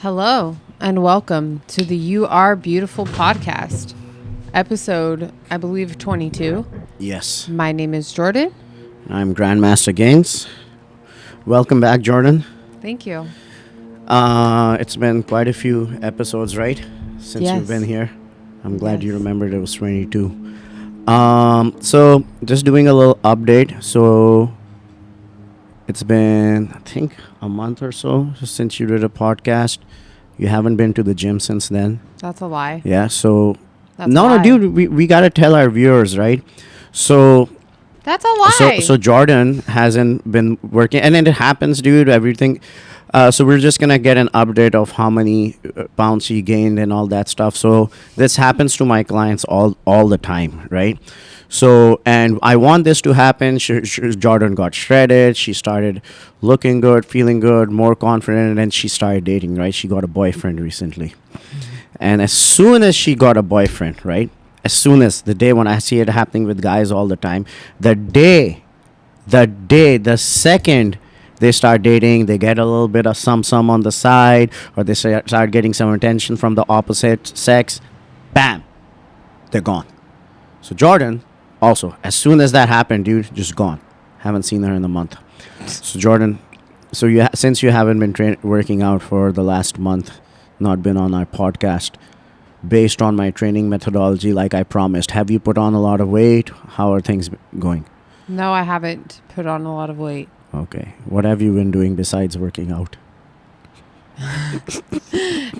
Hello and welcome to the You Are Beautiful podcast, episode, I believe, 22. Yes. My name is Jordan. I'm Grandmaster Gaines. Welcome back, Jordan. Thank you. It's been quite a few episodes, right? Since Yes. you've been here. I'm glad you Yes. remembered it was 22. So just doing a little update. So it's been, I think, a month or so since you did a podcast. You haven't been to the gym since then. That's a lie. Yeah, so That's a no, lie. dude, we gotta tell our viewers, right? So That's a lie. So Jordan hasn't been working, and then it happens, dude. Everything. So we're just gonna get an update of how many pounds he gained and all that stuff. So this happens to my clients all the time, right? So and I want this to happen. Jordan got shredded. She started looking good, feeling good, more confident, and then she started dating. Right? She got a boyfriend recently, and as soon as she got a boyfriend, right? As soon as the day when I see it happening with guys all the time, the second they start dating, they get a little bit of some on the side, or they start getting some attention from the opposite sex, bam, they're gone. So Jordan, also, as soon as that happened, dude, just gone. Haven't seen her in a month. So Jordan, so since you haven't been working out for the last month, not been on our podcast, based on my training methodology, like I promised, have you put on a lot of weight? How are things going? No, I haven't put on a lot of weight. Okay. What have you been doing besides working out?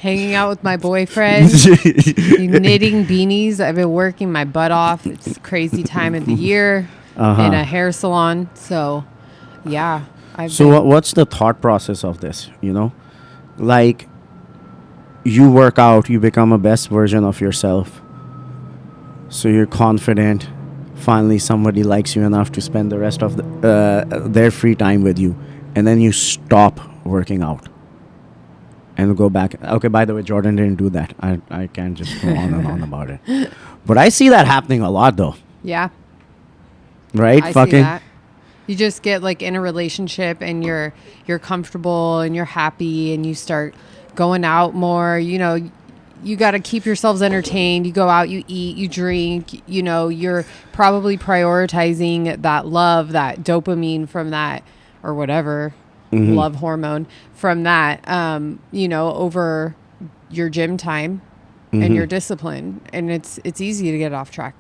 Hanging out with my boyfriend, knitting beanies. I've been working my butt off. It's a crazy time of the year in a hair salon. So, yeah. What's the thought process of this? You know, like you work out, you become a best version of yourself. So you're confident. Finally, somebody likes you enough to spend the rest of their free time with you, and then you stop working out and go back. Okay, by the way, Jordan didn't do that. I can't just go on and on about it. But I see that happening a lot, though. Yeah. Right? I see that. You just get like in a relationship and you're comfortable and you're happy and you start going out more. You know, you got to keep yourselves entertained. You go out, you eat, you drink. You know, you're probably prioritizing that love, that dopamine from that or whatever love hormone from that, over your gym time and your discipline. And it's easy to get off track.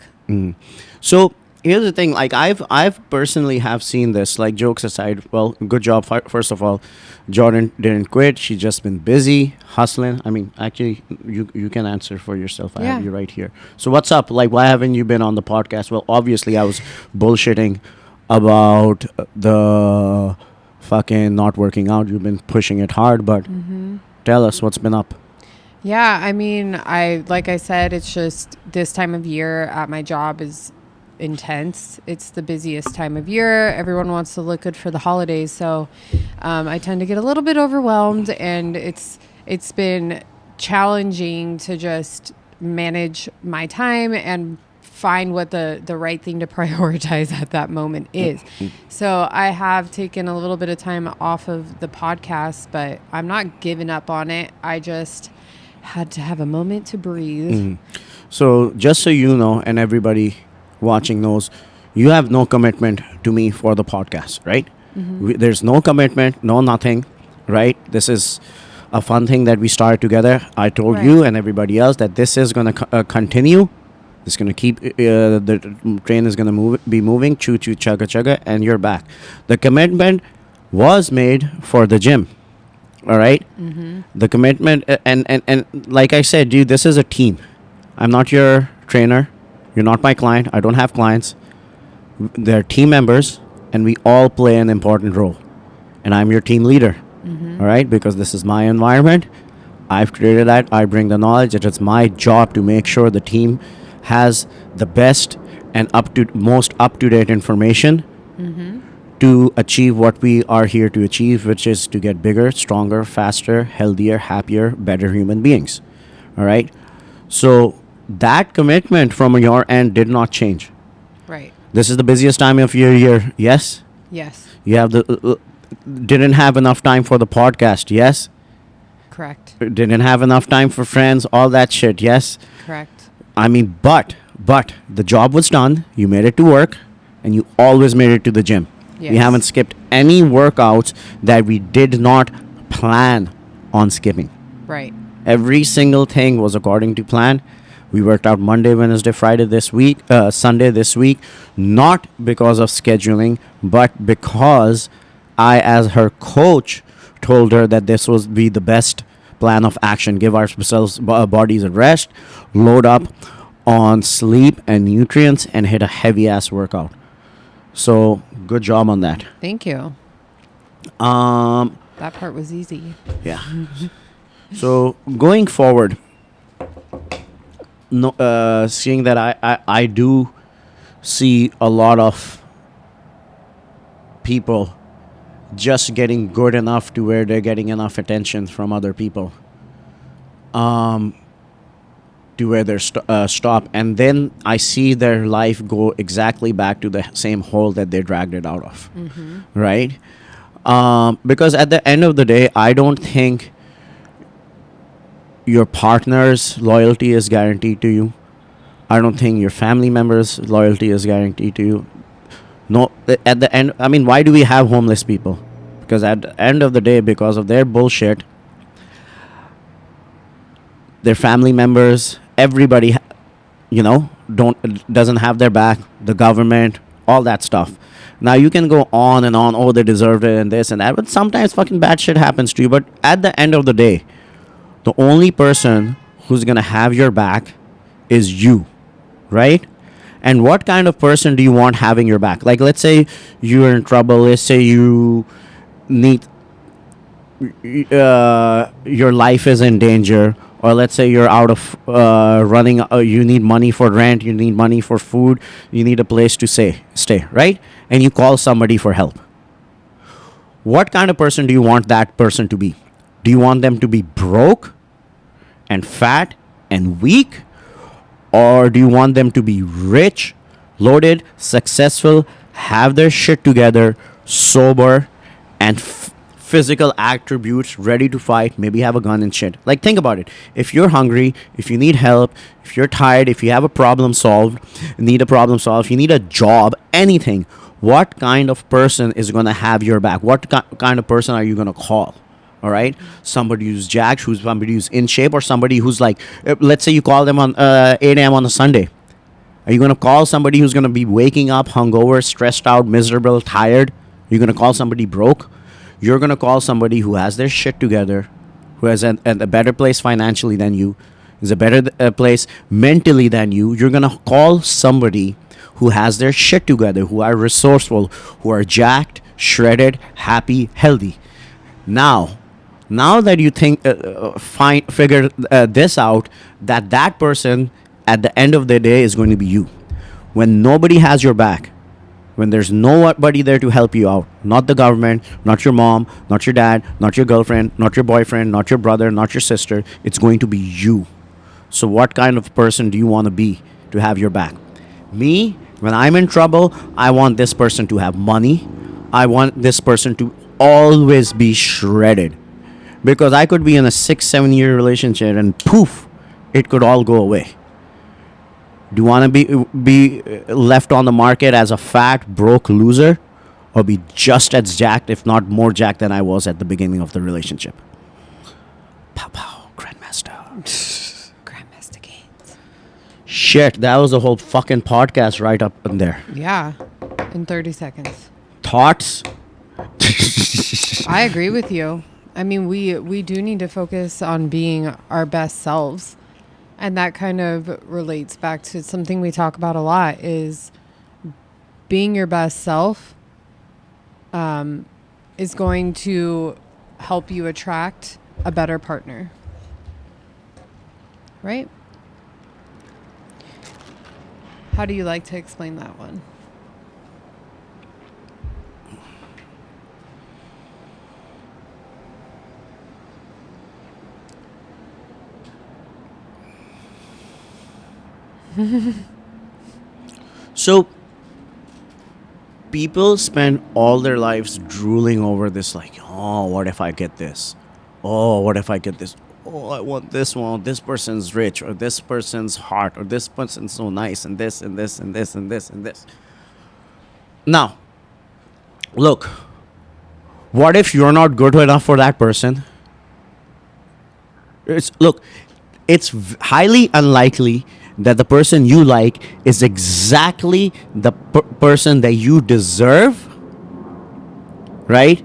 So here's the thing, like I've personally have seen this, like jokes aside, well, good job. First of all, Jordan didn't quit. She's just been busy hustling. I mean, actually, you can answer for yourself. I have you right here. So what's up? Like, why haven't you been on the podcast? Well, obviously I was bullshitting about the fucking not working out. You've been pushing it hard, but tell us what's been up. Yeah, I mean, like I said, it's just this time of year at my job is intense. It's the busiest time of year. Everyone wants to look good for the holidays, so I tend to get a little bit overwhelmed, and it's been challenging to just manage my time and find what the right thing to prioritize at that moment is. So I have taken a little bit of time off of the podcast, but I'm not giving up on it. I just had to have a moment to breathe. So just so you know, and everybody watching knows, you have no commitment to me for the podcast, right? There's no commitment, no nothing, right? This is a fun thing that we started together. I told you and everybody else that this is going to continue. It's going to keep, the train is going to be moving, choo choo chugga chugga, and you're back. The commitment was made for the gym. All right? The commitment, and like I said, dude, this is a team. I'm not your trainer. You're not my client. I don't have clients. They're team members, and we all play an important role. And I'm your team leader. All right? Because this is my environment. I've created that. I bring the knowledge. It is my job to make sure the team has the best and most up-to-date information to achieve what we are here to achieve, which is to get bigger, stronger, faster, healthier, happier, better human beings. All right? So that commitment from your end did not change. Right. This is the busiest time of your year. Yes? Yes. You have didn't have enough time for the podcast. Yes? Correct. didn't have enough time for friends, all that shit. Yes. Correct. I mean, but the job was done. You made it to work, and you always made it to the gym. We Yes. haven't skipped any workouts that we did not plan on skipping. Right. Every single thing was according to plan. We worked out Monday, Wednesday, Friday this week, Sunday this week, not because of scheduling, but because I, as her coach, told her that this would be the best plan of action. Give ourselves bodies a rest, load up on sleep and nutrients, and hit a heavy ass workout. So good job on that. Thank you. Um, That part was easy. yeah. So going forward, no, seeing that I do see a lot of people just getting good enough to where they're getting enough attention from other people, to where they're stop, and then I see their life go exactly back to the same hole that they dragged it out of, right? Because at the end of the day, I don't think your partner's loyalty is guaranteed to you. I don't think your family members' loyalty is guaranteed to you. No, at the end, I mean, why do we have homeless people? Because at the end of the day, because of their bullshit, their family members, everybody, doesn't have their back. The government, all that stuff. Now you can go on and on. Oh, they deserved it and this and that. But sometimes fucking bad shit happens to you. But at the end of the day, the only person who's gonna have your back is you, right? And what kind of person do you want having your back? Like, let's say you're in trouble. Let's say you need, your life is in danger, or let's say you're out of running. You need money for rent. You need money for food. You need a place to stay, right? And you call somebody for help. What kind of person do you want that person to be? Do you want them to be broke and fat and weak? Or do you want them to be rich, loaded, successful, have their shit together, sober, and physical attributes, ready to fight, maybe have a gun and shit? Like, think about it. If you're hungry, if you need help, if you're tired, if you have a problem solved, need a problem solved, you need a job, anything, what kind of person is going to have your back? What kind of person are you going to call? All right, somebody who's jacked, somebody who's in shape, or somebody who's like, let's say you call them on 8 a.m. on a Sunday. Are you going to call somebody who's going to be waking up hungover, stressed out, miserable, tired? You're going to call somebody broke? You're going to call somebody who has their shit together, who has a better place financially than you, is a better place mentally than you. You're going to call somebody who has their shit together, who are resourceful, who are jacked, shredded, happy, healthy. Now that you figure this out, that person at the end of the day is going to be you. When nobody has your back, when there's nobody there to help you out, not the government, not your mom, not your dad, not your girlfriend, not your boyfriend, not your brother, not your sister, it's going to be you. So what kind of person do you want to be to have your back? Me, when I'm in trouble, I want this person to have money. I want this person to always be shredded. Because I could be in a 6-7 year relationship and poof, it could all go away. Do you want to be left on the market as a fat, broke loser, or be just as jacked, if not more jacked than I was at the beginning of the relationship? Pow pow, Grandmaster. Grandmaster Gaines. Shit, that was the whole fucking podcast right up in there. Yeah, in 30 seconds. Thoughts? I agree with you. I mean, we do need to focus on being our best selves. And that kind of relates back to something we talk about a lot, is being your best self is going to help you attract a better partner. Right? How do you like to explain that one? So people spend all their lives drooling over this, like, oh, what if I get this? Oh, what if I get this? oh, I want this one, this person's rich, or this person's hot, or this person's so nice, and this, and this, and this, and this, and this. Now, look, what if you're not good enough for that person? Look, it's highly unlikely that the person you like is exactly the person that you deserve, right?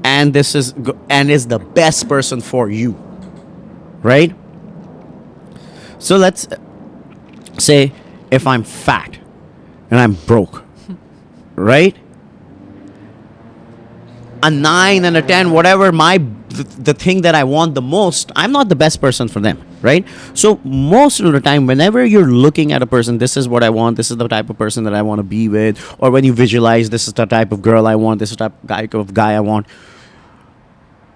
And this is and is the best person for you, right? So let's say if I'm fat and I'm broke, right? A 9 and a 10, whatever the thing that I want the most, I'm not the best person for them, right? So most of the time, whenever you're looking at a person, this is what I want, this is the type of person that I want to be with, or when you visualize, this is the type of girl I want, this is the type of guy I want,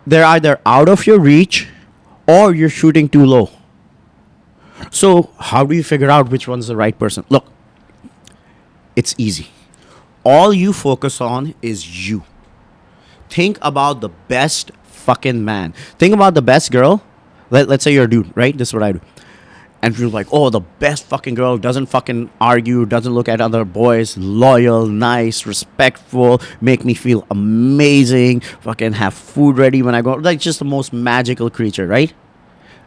they're either out of your reach or you're shooting too low. So how do you figure out which one's the right person? Look, it's easy. All you focus on is you. Think about the best fucking man. Think about the best girl. Let's say you're a dude, right? This is what I do. And you're like, oh, the best fucking girl, doesn't fucking argue, doesn't look at other boys, loyal, nice, respectful, make me feel amazing, fucking have food ready when I go. Like, just the most magical creature, right?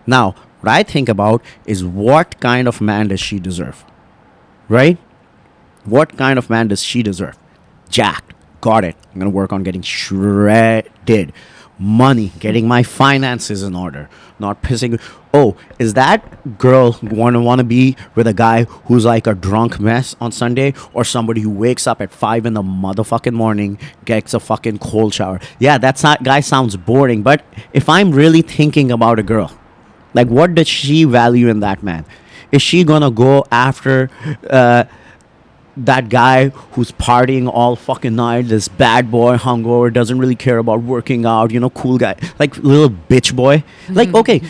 Now, what I think about is what kind of man does she deserve? Right? What kind of man does she deserve? Jacked. Got it. I'm going to work on getting shredded. Money, getting my finances in order, not pissing. Oh, is that girl want to be with a guy who's like a drunk mess on Sunday, or somebody who wakes up at 5 in the motherfucking morning, gets a fucking cold shower? Yeah, that guy sounds boring, but if I'm really thinking about a girl, like, what does she value in that man? Is she gonna go after that guy who's partying all fucking night, this bad boy, hungover, doesn't really care about working out, cool guy, like little bitch boy? Like, okay,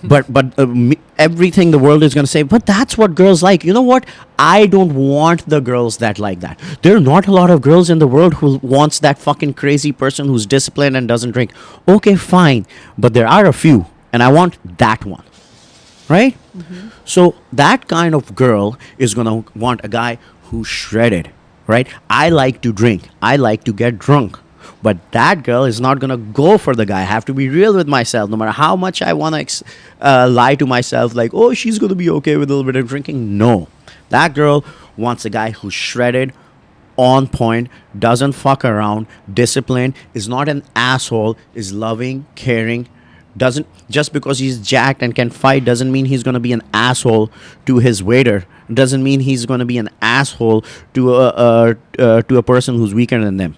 but everything the world is gonna say, but that's what girls like. You know what? I don't want the girls that like that. There are not a lot of girls in the world who wants that fucking crazy person who's disciplined and doesn't drink. Okay, fine, but there are a few, and I want that one, right? So that kind of girl is gonna want a guy who's shredded, right? I like to drink, I like to get drunk, but that girl is not gonna go for the guy. I have to be real with myself. No matter how much I want to lie to myself, like, oh, she's gonna be okay with a little bit of drinking. No, that girl wants a guy who's shredded, on point, doesn't fuck around, disciplined, is not an asshole, is loving, caring. Doesn't, just because he's jacked and can fight doesn't mean he's going to be an asshole to his waiter. Doesn't mean he's going to be an asshole to a person who's weaker than them,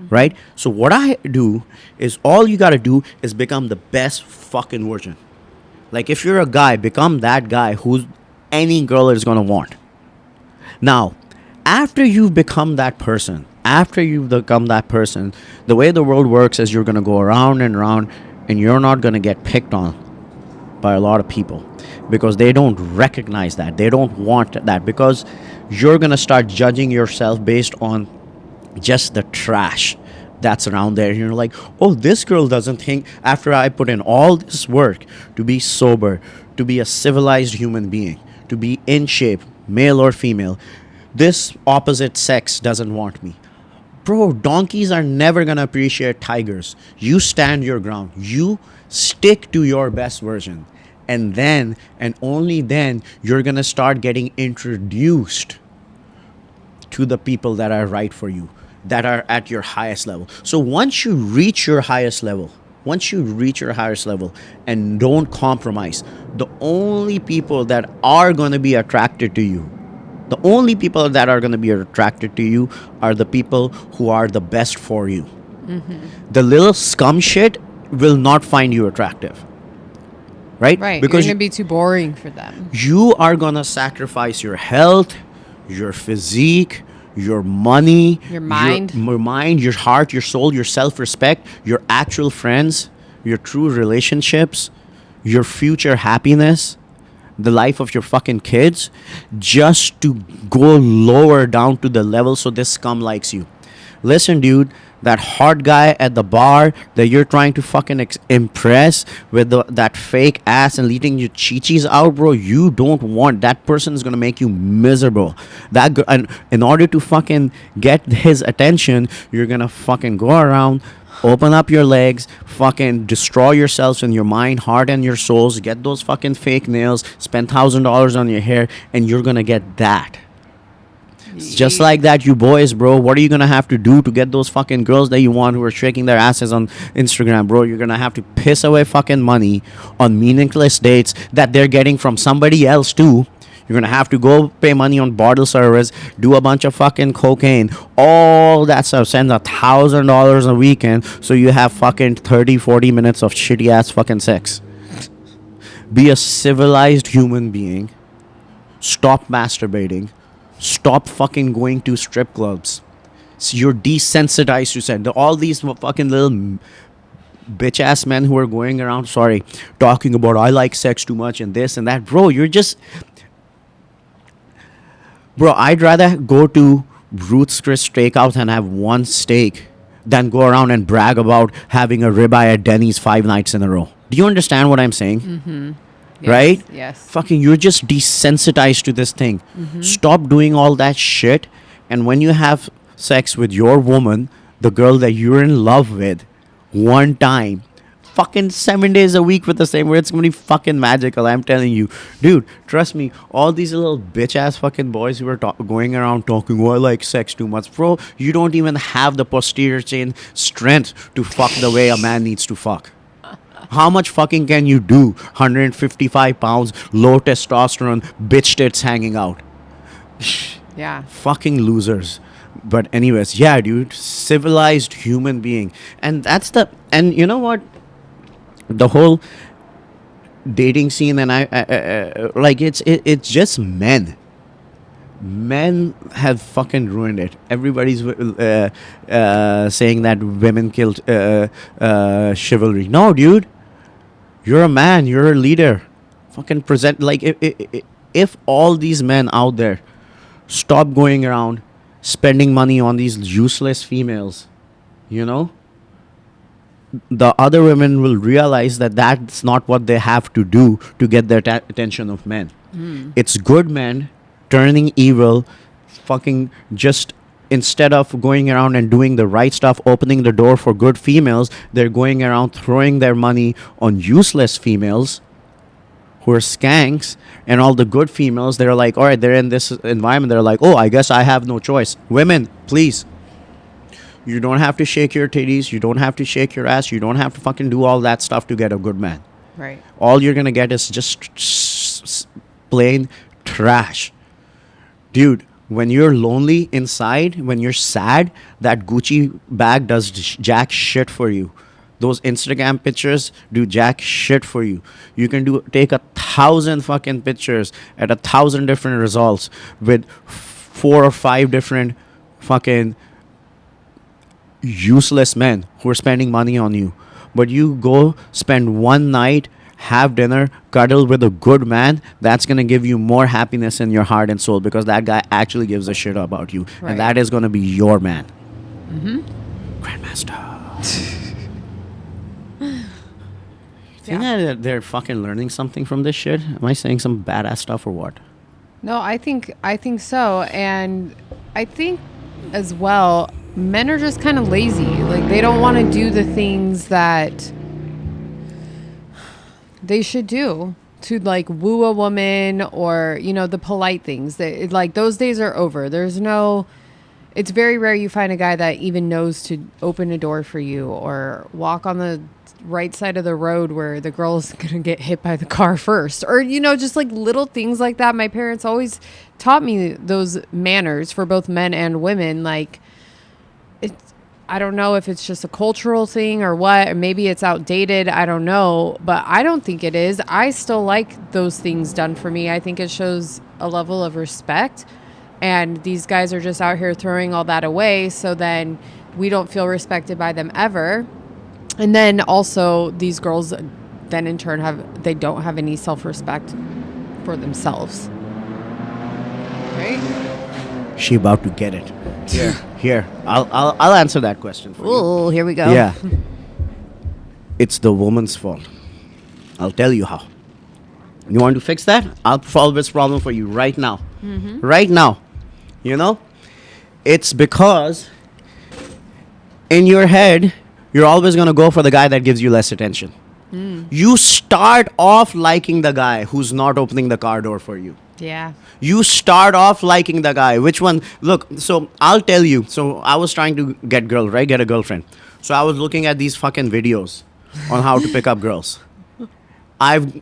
right? So what I do is, all you got to do is become the best fucking version. Like, if you're a guy, become that guy who any girl is going to want. Now, after you've become that person, the way the world works is you're going to go around and around, and you're not going to get picked on by a lot of people because they don't recognize that. They don't want that, because you're going to start judging yourself based on just the trash that's around there. You're like, oh, this girl doesn't think, after I put in all this work to be sober, to be a civilized human being, to be in shape, male or female, this opposite sex doesn't want me. Bro, donkeys are never gonna appreciate tigers. You stand your ground. You stick to your best version. And then, and only then, you're gonna start getting introduced to the people that are right for you, that are at your highest level. So once you reach your highest level and don't compromise, the only people that are gonna be attracted to you, are the people who are the best for you. The little scum shit will not find you attractive. Right? Because you're going to be too boring for them. You are going to sacrifice your health, your physique, your money, your mind, your heart, your soul, your self-respect, your actual friends, your true relationships, your future happiness, the life of your fucking kids, just to go lower down to the level so this scum likes you. Listen, dude, that hot guy at the bar that you're trying to fucking impress with that fake ass and leading your chichis out, bro, you don't want that person is gonna make you miserable. And in order to fucking get his attention, you're gonna fucking go around, open up your legs, fucking destroy yourselves in your mind, heart, and your souls, get those fucking fake nails, spend $1,000 on your hair, and you're gonna get that. Just like that, you boys, bro. What are you gonna have to do to get those fucking girls that you want who are shaking their asses on Instagram, bro? You're gonna have to piss away fucking money on meaningless dates that they're getting from somebody else too. You're gonna have to go pay money on bottle service, do a bunch of fucking cocaine, all that stuff. Send $1,000 a weekend so you have fucking 30-40 minutes of shitty ass fucking sex. Be a civilized human being. Stop masturbating. Stop fucking going to strip clubs. So you're desensitized to sex. All these fucking little bitch ass men who are going around, talking about I like sex too much and this and that. Bro, Bro, I'd rather go to Ruth's Chris Steakhouse and have one steak than go around and brag about having a ribeye at Denny's 5 nights in a row. Do you understand what I'm saying? Mm-hmm. Yes, right? Yes. Fucking, you're just desensitized to this thing. Mm-hmm. Stop doing all that shit. And when you have sex with your woman, the girl that you're in love with, one time, fucking 7 days a week with the same word, it's gonna be fucking magical. I'm telling you, dude. Trust me. All these little bitch ass fucking boys who are going around talking, "Oh, I like sex too much," bro. You don't even have the posterior chain strength to fuck the way a man needs to fuck. How much fucking can you do? 155 pounds, low testosterone, bitch tits hanging out. Yeah. Fucking losers. But anyways, yeah, dude, civilized human being. And and you know what? The whole dating scene and it's just men. Men have fucking ruined it. Everybody's saying that women killed chivalry. No, dude. You're a man. You're a leader. Fucking present. Like, if all these men out there stop going around spending money on these useless females, you know, the other women will realize that that's not what they have to do to get the attention of men. It's good men turning evil, fucking just instead of going around and doing the right stuff, opening the door for good females, they're going around throwing their money on useless females who are skanks, and all the good females, they're like, all right, they're in this environment, they're like, oh, I guess I have no choice. Women, please. You don't have to shake your titties, you don't have to shake your ass, you don't have to fucking do all that stuff to get a good man. Right. All you're gonna get is just plain trash. Dude, when you're lonely inside, when you're sad, that Gucci bag does jack shit for you. Those Instagram pictures do jack shit for you. You can take 1,000 fucking pictures at 1,000 different results with 4 or 5 different fucking useless men who are spending money on you. But you go spend one night, have dinner, cuddle with a good man, that's going to give you more happiness in your heart and soul, because that guy actually gives a shit about you. Right. And that is going to be your man. Mm-hmm. Grandmaster. Think that they're fucking learning something from this shit? Am I saying some badass stuff or what? No, I think so. And I think as well, men are just kind of lazy. Like, they don't want to do the things that they should do to, like, woo a woman, or, you know, the polite things. Like, those days are over. It's very rare you find a guy that even knows to open a door for you or walk on the right side of the road where the girl's gonna get hit by the car first, or, you know, just like little things like that. My parents always taught me those manners for both men and women. Like, I don't know if it's just a cultural thing or what, or maybe it's outdated. I don't know, but I don't think it is. I still like those things done for me. I think it shows a level of respect, and these guys are just out here throwing all that away. So then we don't feel respected by them ever. And then also these girls then in turn they don't have any self-respect for themselves. Right? She about to get it. Here, I'll answer that question for you. Oh, here we go. Yeah. It's the woman's fault. I'll tell you how. You want to fix that? I'll solve this problem for you right now. Right now. You know? It's because in your head, you're always going to go for the guy that gives you less attention. You start off liking the guy who's not opening the car door for you. Yeah. You start off liking the guy. Which one? Look, so I'll tell you. So I was trying to get a girlfriend. So I was looking at these fucking videos on how to pick up girls. I've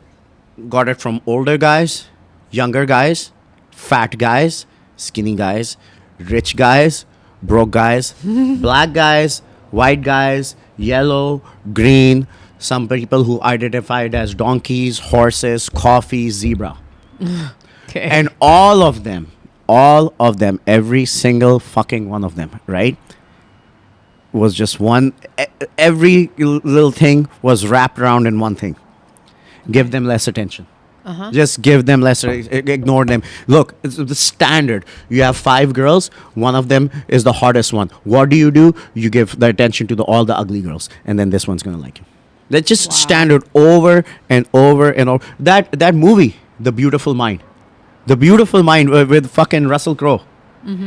got it from older guys, younger guys, fat guys, skinny guys, rich guys, broke guys, black guys, white guys, yellow, green, some people who identified as donkeys, horses, coffee, zebra. Okay. And all of them, every single fucking one of them, right? Was just one, every little thing was wrapped around in one thing. Give them less attention. Just give them less, ignore them. Look, it's the standard. You have 5 girls, one of them is the hottest one. What do? You give the attention to all the ugly girls, and then this one's gonna like you. That's just standard over and over and over. That movie, The Beautiful Mind. The Beautiful Mind with fucking Russell Crowe.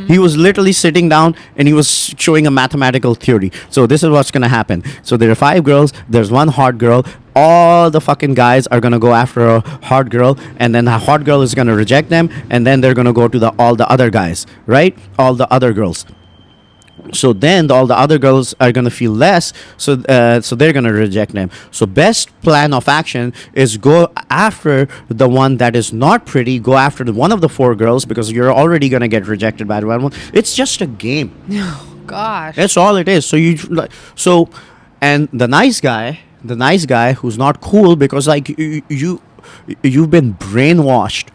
He was literally sitting down and he was showing a mathematical theory. So this is what's going to happen. So there are 5 girls. There's one hot girl. All the fucking guys are going to go after a hot girl. And then the hot girl is going to reject them. And then they're going to go to all the other guys, right? All the other girls. So then all the other girls are going to feel less, so they're going to reject them. So best plan of action is go after the one that is not pretty, go after one of the 4 girls, because you're already going to get rejected by the one. It's just a game. Oh, gosh. That's all it is. And the nice guy who's not cool, because like you've been brainwashed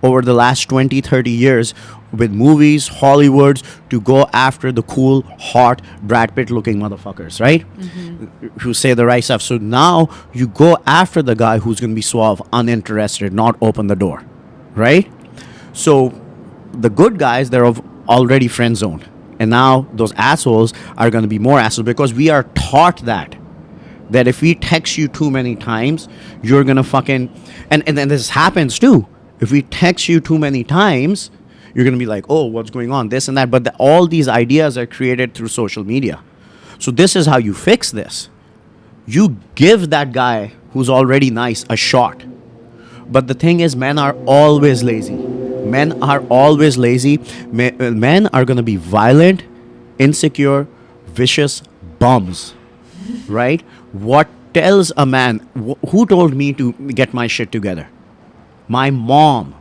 over the last 20-30 years with movies, Hollywoods, to go after the cool, hot, Brad Pitt looking motherfuckers, right? Who say the right stuff. So now you go after the guy who's going to be suave, uninterested, not open the door, right? So the good guys, they're already friend zoned. And now those assholes are going to be more assholes, because we are taught that if we text you too many times, you're going to fucking... And then this happens too. If we text you too many times, you're going to be like, oh, what's going on, this and that. But all these ideas are created through social media. So this is how you fix this. You give that guy who's already nice a shot. But the thing is, men are always lazy. Men are always lazy. Men are going to be violent, insecure, vicious bums. Right? What tells a man... Who told me to get my shit together? My mom.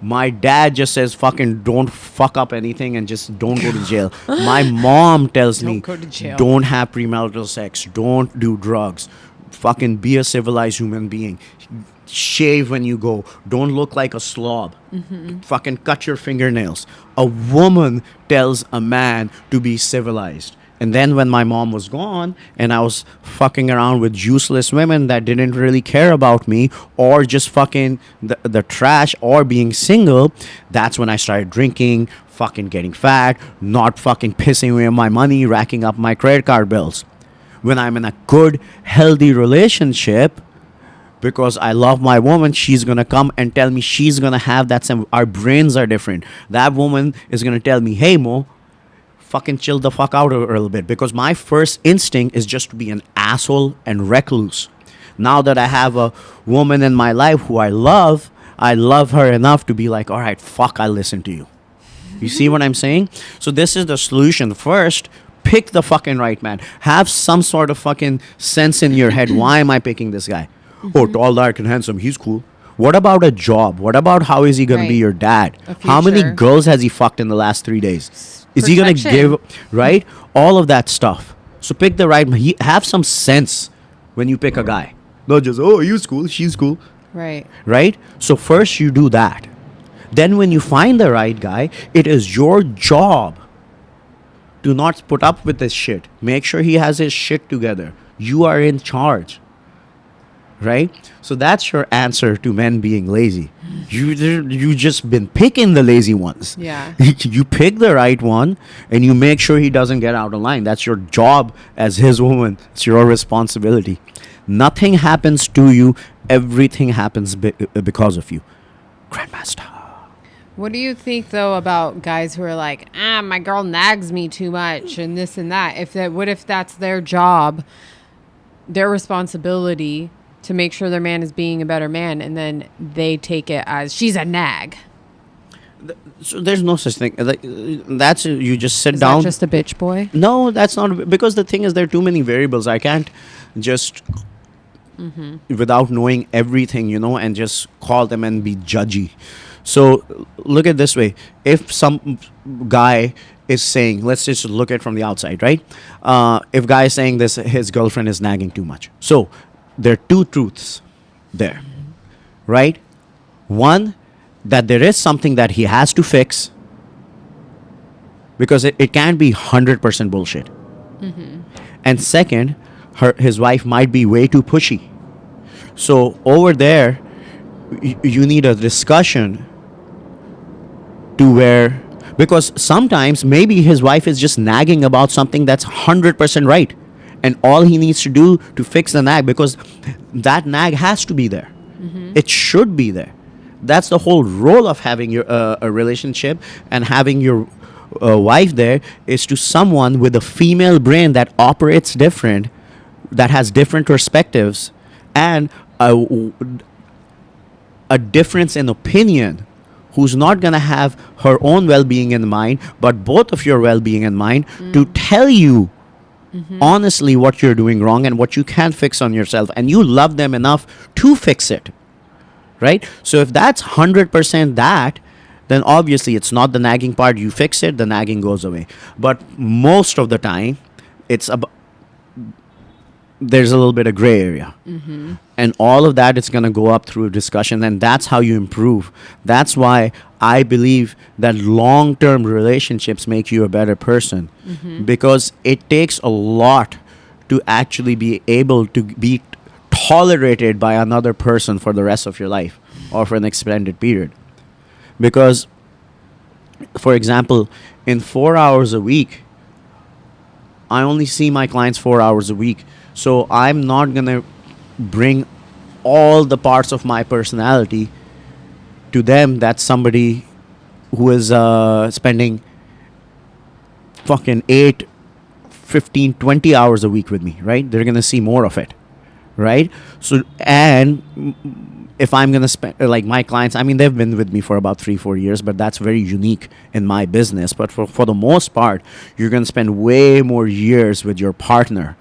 My dad just says, fucking don't fuck up anything and just don't go to jail. My mom tells me, go to jail. Don't have premarital sex. Don't do drugs. Fucking be a civilized human being. Shave when you go. Don't look like a slob. Fucking cut your fingernails. A woman tells a man to be civilized. And then when my mom was gone and I was fucking around with useless women that didn't really care about me, or just fucking the trash, or being single, that's when I started drinking, fucking getting fat, not fucking pissing away my money, racking up my credit card bills. When I'm in a good, healthy relationship, because I love my woman, she's going to come and tell me she's going to have that same... Our brains are different. That woman is going to tell me, hey, Mo, fucking chill the fuck out a little bit, because my first instinct is just to be an asshole and recluse. Now that I have a woman in my life who I love her enough to be like, all right, fuck, I listen to you. You see what I'm saying? So this is the solution. First, pick the fucking right man. Have some sort of fucking sense in your head. Why am I picking this guy? Oh, tall, dark, and handsome. He's cool. What about a job? What about how is he going to be your dad? How many girls has he fucked in the last 3 days? Is he going to give, right? All of that stuff. So pick the right man. Have some sense when you pick a guy. Not just, oh, he's cool, she's cool. Right. Right? So first you do that. Then when you find the right guy, it is your job to not put up with this shit. Make sure he has his shit together. You are in charge. right? So that's your answer to men being lazy. You just been picking the lazy ones. Yeah. You pick the right one and you make sure he doesn't get out of line. That's your job as his woman. It's your responsibility. Nothing happens to you. Everything happens because of you. Grandmaster. What do you think though about guys who are like, my girl nags me too much and this and that? What if that's their job, their responsibility to make sure their man is being a better man, and then they take it as she's a nag? So there's no such thing. That's you just sit Is down. that just a bitch boy? No, that's not, because the thing is there are too many variables. I can't just without knowing everything, and just call them and be judgy. So look at it this way. If some guy is saying, let's just look at it from the outside, right? If guy is saying this, his girlfriend is nagging too much. So there are two truths there, right? One, that there is something that he has to fix, because it can't be 100% bullshit. And second, his wife might be way too pushy. So over there, you need a discussion to where, because sometimes maybe his wife is just nagging about something that's 100% right, and all he needs to do to fix the nag, because that nag has to be there. It should be there. That's the whole role of having your a relationship and having your wife there, is to someone with a female brain that operates different, that has different perspectives, and a difference in opinion, who's not going to have her own well-being in mind, but both of your well-being in mind, to tell you honestly what you're doing wrong and what you can fix on yourself, and you love them enough to fix it, right? So if that's 100% that, then obviously it's not the nagging part. You fix it, the nagging goes away. But most of the time, there's a little bit of gray area. And all of that is going to go up through a discussion, and that's how you improve. That's why I believe that long-term relationships make you a better person, because it takes a lot to actually be able to be tolerated by another person for the rest of your life or for an extended period. Because, for example, in 4 hours a week, I only see my clients 4 hours a week. So I'm not going to bring all the parts of my personality to them. That's somebody who is spending fucking 8, 15, 20 hours a week with me, right? They're going to see more of it, right? So, and if I'm going to spend, like my clients, I mean, they've been with me for about 3-4 years, but that's very unique in my business. But for the most part, you're going to spend way more years with your partner.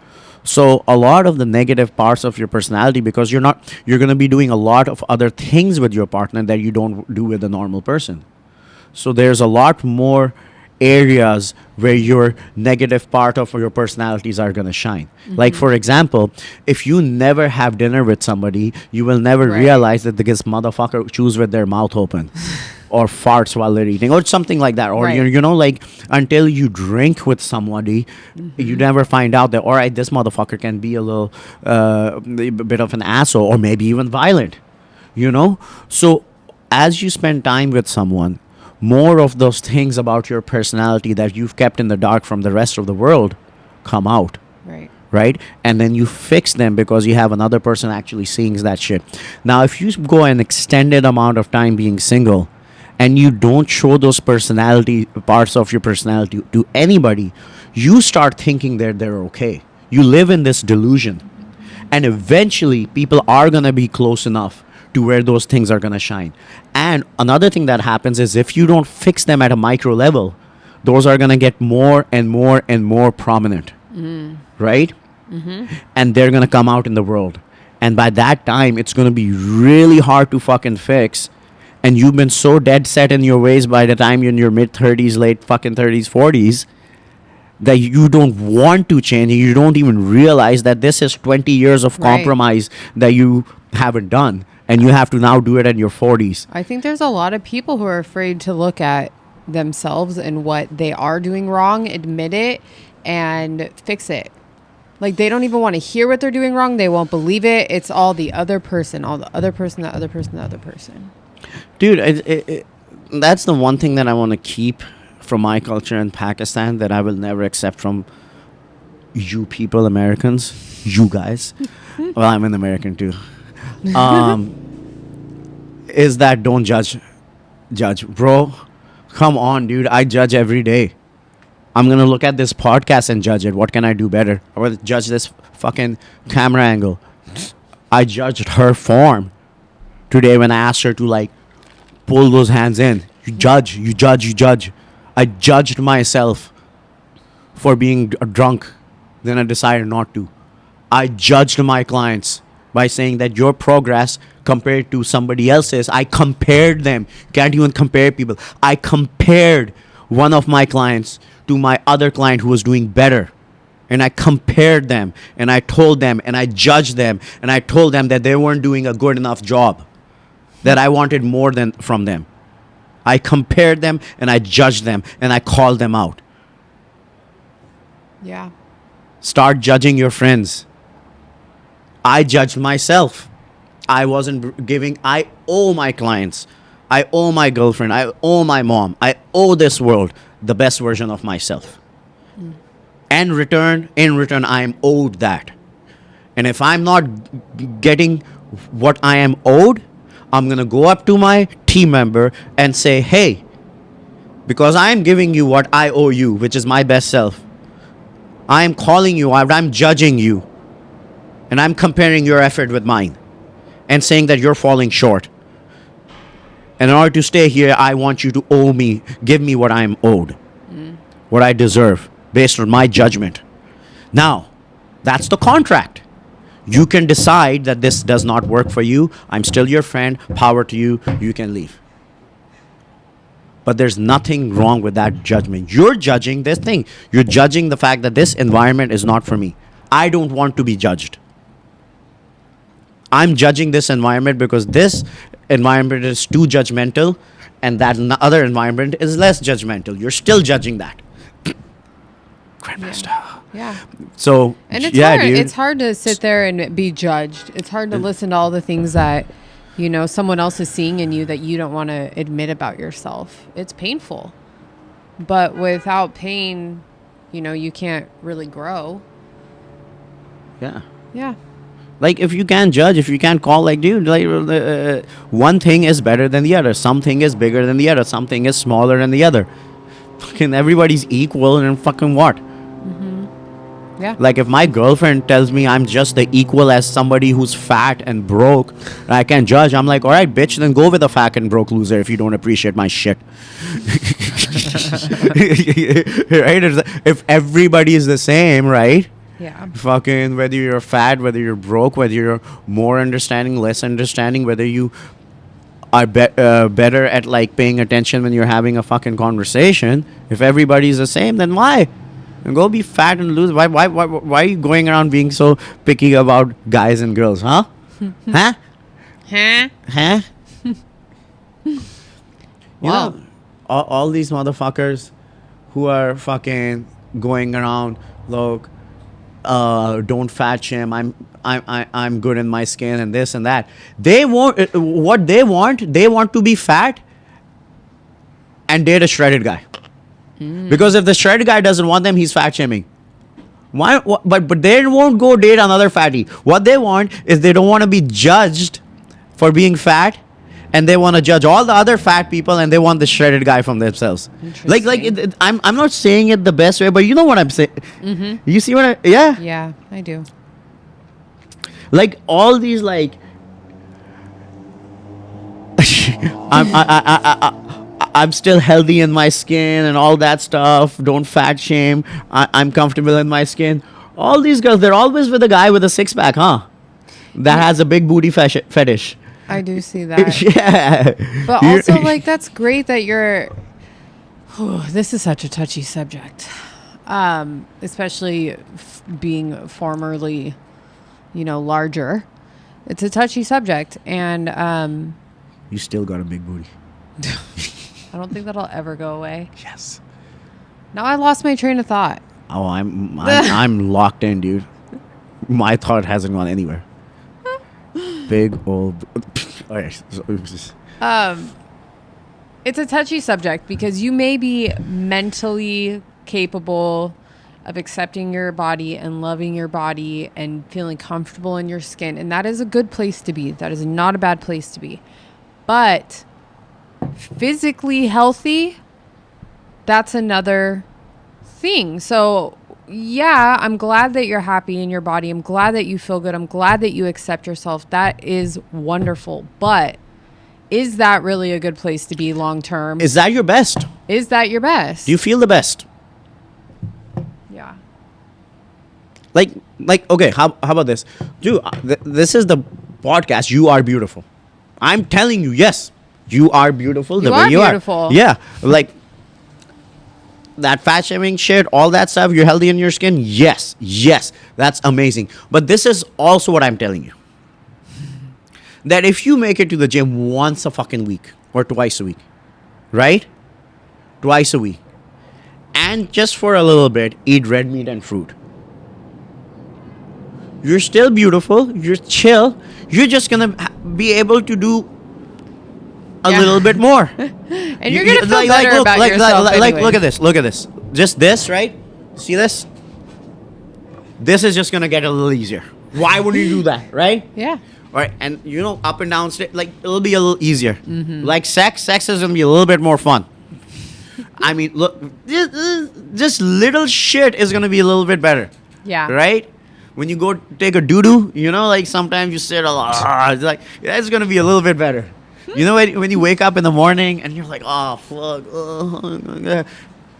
So a lot of the negative parts of your personality, because you're going to be doing a lot of other things with your partner that you don't do with a normal person. So there's a lot more areas where your negative part of your personalities are going to shine. Like, for example, if you never have dinner with somebody, you will never realize that this motherfucker chews with their mouth open or farts while they're eating or something like that. Or, like, until you drink with somebody, you never find out that, all right, this motherfucker can be a little bit of an asshole or maybe even violent, So as you spend time with someone, more of those things about your personality that you've kept in the dark from the rest of the world come out. Right? And then you fix them because you have another person actually seeing that shit. Now, if you go an extended amount of time being single and you don't show those personality parts of your personality to anybody, you start thinking that they're okay. You live in this delusion. And eventually, people are going to be close enough to where those things are going to shine. And another thing that happens is if you don't fix them at a micro level, those are going to get more and more and more prominent, right? And they're going to come out in the world. And by that time, it's going to be really hard to fucking fix. And you've been so dead set in your ways by the time you're in your mid-30s, late fucking 30s, 40s, that you don't want to change. You don't even realize that this is 20 years of compromise that you haven't done. And you have to now do it in your 40s. I think there's a lot of people who are afraid to look at themselves and what they are doing wrong, admit it, and fix it. Like, they don't even want to hear what they're doing wrong. They won't believe it. It's all the other person, all the other person, the other person, the other person. Dude, that's the one thing that I want to keep from my culture in Pakistan that I will never accept from you people, Americans, you guys. Well, I'm an American too. Is that don't judge, bro. Come on, dude. I judge every day. I'm gonna look at this podcast and judge it. What can I do better? I will judge this fucking camera angle. I judged her form today when I asked her to like pull those hands in. You judge. I judged myself for being drunk. Then I decided not to. I judged my clients by saying that your progress compared to somebody else's, I compared them. Can't even compare people. I compared one of my clients to my other client who was doing better. And I compared them and I told them and I judged them and I told them that they weren't doing a good enough job, that I wanted more than from them. I compared them and I judged them and I called them out. Yeah. Start judging your friends. I judged myself. I wasn't giving. I owe my clients. I owe my girlfriend. I owe my mom. I owe this world the best version of myself. And in return, I am owed that. And if I'm not getting what I am owed, I'm going to go up to my team member and say, hey, because I am giving you what I owe you, which is my best self. I am calling you out. I'm judging you. And I'm comparing your effort with mine and saying that you're falling short. And in order to stay here, I want you to owe me, give me what I am owed, what I deserve, based on my judgment. Now, that's the contract. You can decide that this does not work for you. I'm still your friend. Power to you. You can leave. But there's nothing wrong with that judgment. You're judging this thing. You're judging the fact that this environment is not for me. I don't want to be judged. I'm judging this environment because this environment is too judgmental and that other environment is less judgmental. You're still judging that. Grandmaster. Yeah. So, and it's yeah, hard. dude. It's hard to sit there and be judged. It's hard to listen to all the things that, you know, someone else is seeing in you that you don't want to admit about yourself. It's painful. But without pain, you know, you can't really grow. Yeah. Yeah. Like, if you can't judge, if you can't call, like, dude, like, one thing is better than the other. Something is bigger than the other. Something is smaller than the other. Fucking everybody's equal and fucking what? Yeah. Like, if my girlfriend tells me I'm just the equal as somebody who's fat and broke, and I can't judge, I'm like, all right, bitch, then go with a fat and broke loser if you don't appreciate my shit. Right? If everybody is the same, right? Yeah. Fucking whether you're fat, whether you're broke, whether you're more understanding, less understanding, whether you are better at like paying attention when you're having a fucking conversation. If everybody's the same, then why? And go be fat and lose. Why are you going around being so picky about guys and girls, huh? Huh? Huh? You Wow. know, all these motherfuckers who are fucking going around, look, don't fat shame. I'm good in my skin and this and that. They want what they want. They want to be fat and date a shredded guy. Because if the shredded guy doesn't want them, he's fat shaming. Why? But they won't go date another fatty. What they want is they don't want to be judged for being fat, and they want to judge all the other fat people, and they want the shredded guy from themselves. Interesting. I'm not saying it the best way, but you know what I'm saying. Mm-hmm. You see what I? Yeah. Yeah, I do. Like all these like. I'm still healthy in my skin and all that stuff. Don't fat shame. I'm comfortable in my skin. All these girls, they're always with a guy with a six pack, huh? That has a big booty fetish. I do see that. Yeah. But also, like, that's great that you're. This is such a touchy subject, especially being formerly, you know, larger. It's a touchy subject, and you still got a big booty. I don't think that'll ever go away. Yes. Now I lost my train of thought. Oh, I'm locked in, dude. My thought hasn't gone anywhere. Big old. All right. It's a touchy subject because you may be mentally capable of accepting your body and loving your body and feeling comfortable in your skin. And that is a good place to be. That is not a bad place to be. But physically healthy, that's another thing. So, yeah, I'm glad that you're happy in your body. I'm glad that you feel good. I'm glad that you accept yourself. That is wonderful. But is that really a good place to be long term? Is that your best? Is that your best? Do you feel the best? Yeah. Like, okay, how about this? Dude, this is the podcast. You are beautiful. I'm telling you, yes, you are beautiful the You way are you beautiful. are. Yeah, like that fat shaming shit, all that stuff. You're healthy in your skin. Yes, that's amazing. But this is also what I'm telling you. That if you make it to the gym once a fucking week or twice a week, right? Twice a week. And just for a little bit, eat red meat and fruit. You're still beautiful. You're chill. You're just going to be able to do a little bit more. And you're going to feel better about yourself anyway. Look at this. Look at this. Just this, right? See this? This is just going to get a little easier. Why would you do that, right? Yeah. All right, and you know, up and down, like it'll be a little easier. Like sex is gonna be a little bit more fun. I mean, look, just little shit is gonna be a little bit better. Yeah. Right? When you go take a doo-doo, you know, like sometimes you sit a lot. It's like it's gonna be a little bit better. You know, when you wake up in the morning and you're like, oh fuck,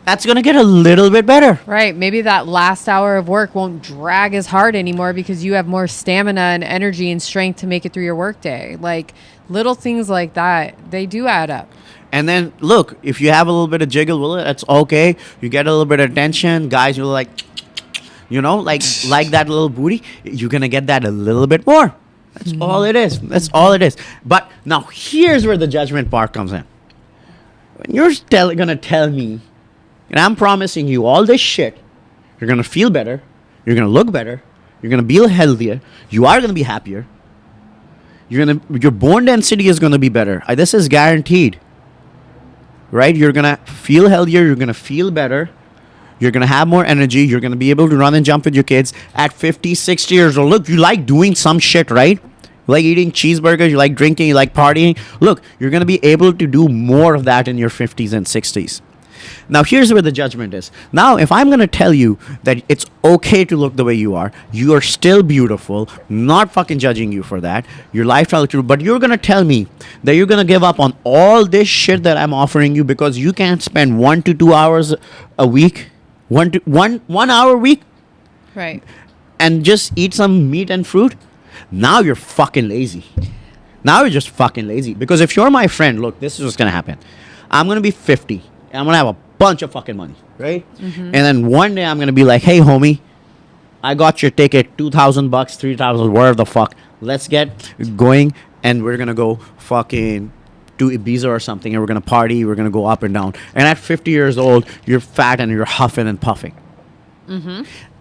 that's gonna get a little bit better. Right. Maybe that last hour of work won't drag as hard anymore because you have more stamina and energy and strength to make it through your workday. Like little things like that, they do add up. And then look, if you have a little bit of jiggle, well, that's okay. You get a little bit of attention, guys. You're like, you know, like that little booty. You're gonna get that a little bit more. That's all it is. That's all it is. But now here's where the judgment part comes in. When you're gonna tell me, and I'm promising you all this shit, you're gonna feel better, you're gonna look better, you're gonna be healthier, you are gonna be happier, your bone density is gonna be better. This is guaranteed. Right? You're gonna feel healthier, you're gonna feel better, you're gonna have more energy, you're gonna be able to run and jump with your kids at 50, 60 years old. Look, you like doing some shit, right? You like eating cheeseburgers, you like drinking, you like partying. Look, you're gonna be able to do more of that in your 50s and 60s. Now, here's where the judgment is. Now, if I'm going to tell you that it's okay to look the way you are still beautiful, not fucking judging you for that, your lifestyle is true, but you're going to tell me that you're going to give up on all this shit that I'm offering you because you can't spend 1 to 2 hours a week, 1 hour a week, Right. and just eat some meat and fruit. Now you're fucking lazy. Now you're just fucking lazy. Because if you're my friend, look, this is what's going to happen. I'm going to be 50. I'm going to have a bunch of fucking money, right? And then one day I'm going to be like, hey, homie, I got your ticket, $2,000, 3,000, whatever the fuck. Let's get going, and we're going to go fucking to Ibiza or something, and we're going to party. We're going to go up and down. And at 50 years old, you're fat and you're huffing and puffing.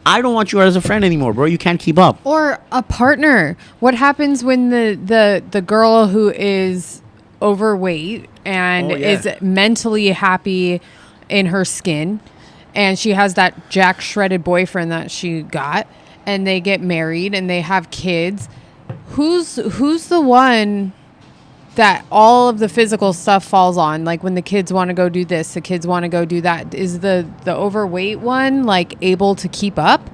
I don't want you as a friend anymore, bro. You can't keep up. Or a partner. What happens when the girl who is overweight and is mentally happy in her skin, and she has that jack shredded boyfriend that she got, and they get married and they have kids? Who's the one that all of the physical stuff falls on? Like when the kids want to go do this, the kids want to go do that. Is the overweight one like able to keep up?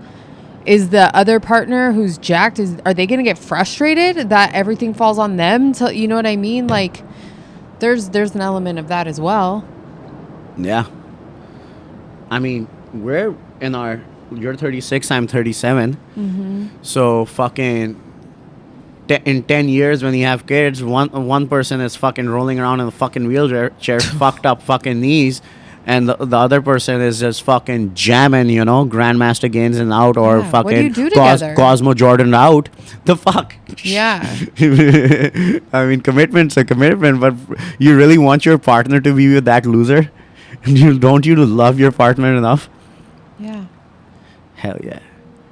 Is the other partner who's jacked, are they going to get frustrated that everything falls on them? You know what I mean? Like there's an element of that as well. Yeah. I mean, we're in you're 36, I'm 37. So fucking in 10 years when you have kids, one person is fucking rolling around in a fucking wheelchair, fucked up fucking knees, and the other person is just fucking jamming, you know, Grandmaster Gains and out, or fucking what do you do together? Cosmo Jordan out. The fuck? Yeah. I mean, commitment's a commitment, but you really want your partner to be with that loser? Don't you love your partner enough? Yeah. Hell yeah.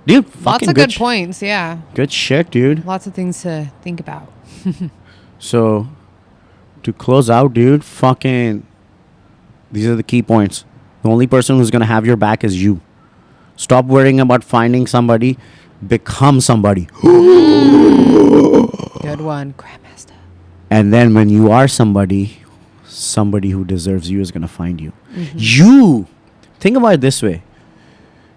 Dude, Lots fucking of good points. Yeah. Good shit, dude. Lots of things to think about. So, to close out, dude, fucking, these are the key points. The only person who's going to have your back is you. Stop worrying about finding somebody. Become somebody. Good one, Grandmaster. And then when you are somebody who deserves you is going to find you. Mm-hmm. You, think about it this way.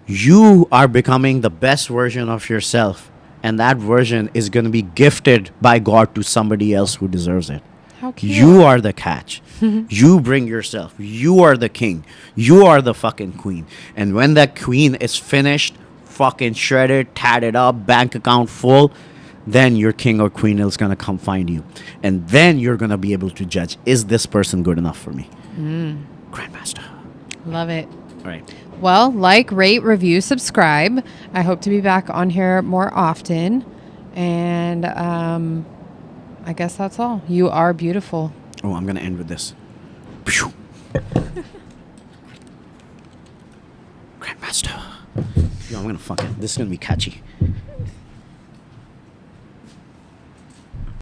You are becoming the best version of yourself. And that version is going to be gifted by God to somebody else who deserves it. How cute. You are the catch. You bring yourself. You are the king. You are the fucking queen. And when that queen is finished, fucking shredded, tatted up, bank account full, then your king or queen is going to come find you. And then you're going to be able to judge, is this person good enough for me? Grandmaster. Love it. All right. Well, like, rate, review, subscribe. I hope to be back on here more often. And I guess that's all. You are beautiful. Oh, I'm going to end with this. Pew. Grandmaster. Yo, I'm going to fuck it. This is going to be catchy.